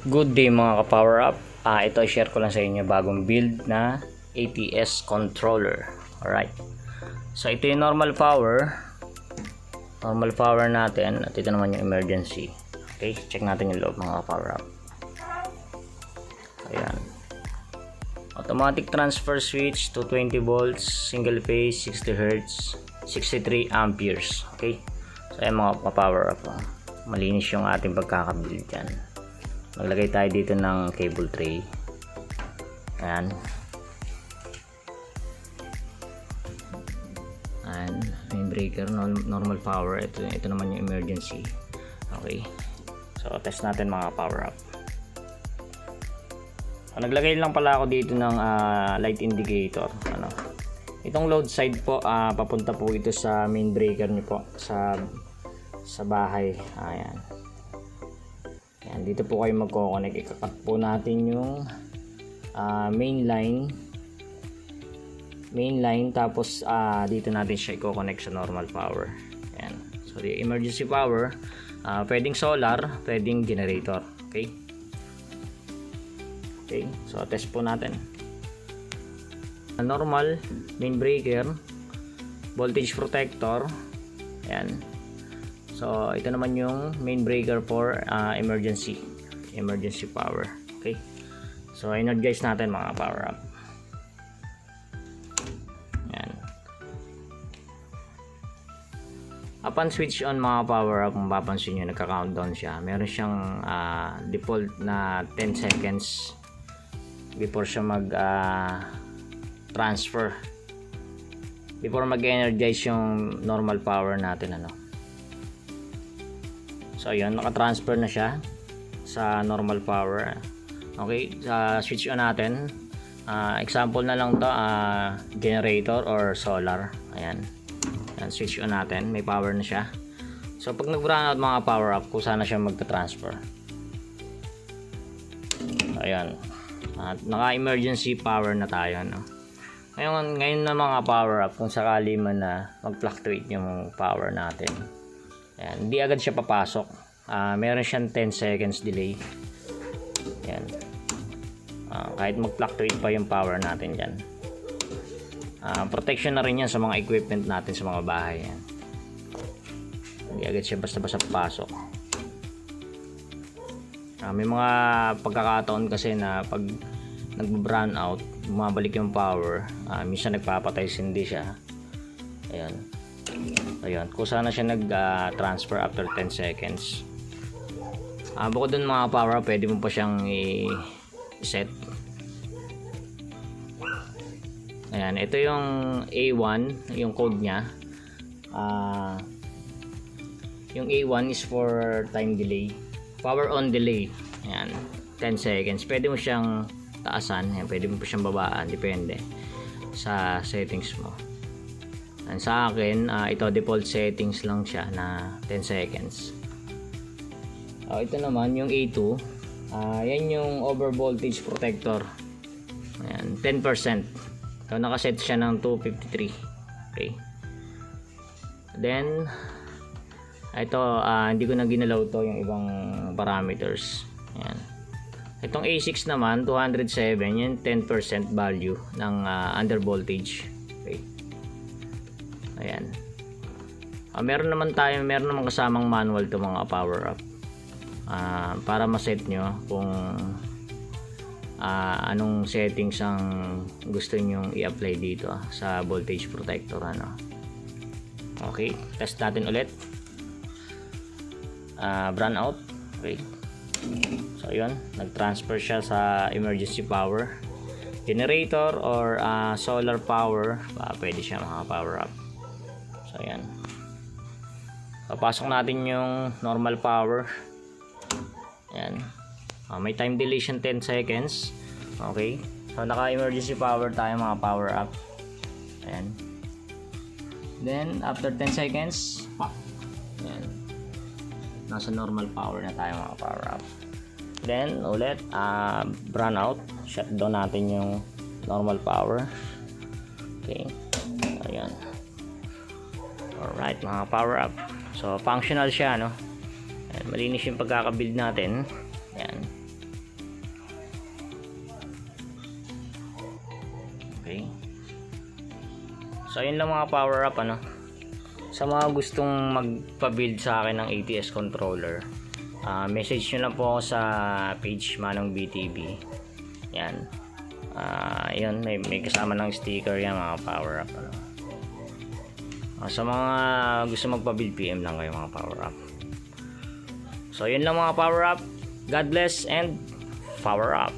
Good day mga ka-power up. Ito share ko lang sa inyo bagong build na ATS controller. Alright. So ito yung normal power. Normal power natin. At ito naman yung emergency. Okay, check natin yung loob mga ka-power up. Ayan. Automatic transfer switch to 20 volts, single phase, 60 Hz, 63 amperes. Okay. So ayan mga ka-power up. Malinis yung ating pagkakabuild dyan. Maglagay tayo dito ng cable tray. Ayan. And main breaker, normal power. Ito naman yung emergency. Okay. So test natin mga power up. Naglagay lang pala ako dito ng light indicator. Itong load side po, papunta po ito sa main breaker niyo po sa bahay. Ayan. Yan, dito po kayo magko-connect. Ikakat po natin yung main line, tapos dito natin siya i-connect sa normal power. Yan. So the emergency power, pwedeng solar, pwedeng generator. Okay. Okay, so test po natin. Normal main breaker, voltage protector. Yan. So ito naman yung main breaker for emergency power. Okay. So energize natin mga power up. Yan. Upon switch on mga power up, kung papansin nyo, nagka-countdown siya. Meron siyang default na 10 seconds before siya mag transfer, before mag-energize yung normal power natin. So yun, naka-transfer na siya sa normal power. Okay, switch on natin. Example na lang to, generator or solar. Ayan. Ayan, switch on natin, may power na siya. So pag nag-run out mga power up, kung sana siya magta-transfer. Ayan. Naka-emergency power na tayo, no? Ngayon na mga power up, kung sakali man na mag-fluctuate yung power natin. Ayan, hindi agad siya papasok. Meron siyang 10 seconds delay. Ayan. Kahit mag-fluctuate pa yung power natin dyan. Protection na rin yan sa mga equipment natin sa mga bahay. Ayan. Hindi agad siya basta-basta papasok. May mga pagkakataon kasi na pag nag-brown out, bumabalik yung power. Minsan nagpapatay hindi siya. Ayan. Ayun, kung sana siya nag-transfer after 10 seconds. Bukod dun mga power, pwede mo pa siyang i-set. Ayan, ito yung A1, yung code niya. Yung A1 is for time delay. Power on delay. Ayan, 10 seconds. Pwede mo siyang taasan. Ayan, pwede mo pa siyang babaan. Depende sa settings mo. Sa akin, ito default settings lang siya na 10 seconds. Ito naman yung A2. Yan yung over voltage protector. Ayan, 10%. So nakaset siya ng 253. Okay. Then ito, hindi ko na ginalaw to yung ibang parameters. Ayan. Itong A6 naman 207, yan 10% value ng under voltage. Okay. Ayan. Meron naman kasamang manual to mga power up. Para ma-set nyo kung anong settings ang gusto nyo i-apply dito sa voltage protector. Okay, test natin ulit. Brown out. Okay. So yun, nag-transfer siya sa emergency power. Generator or solar power, pwede siya mga power up. So yan. Papasok natin yung normal power. Yan. May time delay siya 10 seconds. Okay. So naka-emergency power tayo mga power up. Ayan. Then after 10 seconds, pop. Ayan. Nasa normal power na tayo mga power up. Then ulit brown out. Shut down natin yung normal power. Okay. Ayan. Alright mga power up. So functional siya, no? Ayan, malinis yung pagkakabuild natin. Ayan. Okay. So yun lang mga power up ano. Sa mga gustong magpa-build sa akin ng ATS controller, message nyo lang po ako sa page Manong BTB. Yan. Yun, may kasama ng sticker yan mga power up ano. Sa mga gusto magpa-build, PM lang kayo mga power up. So yun lang mga power up. God bless and power up.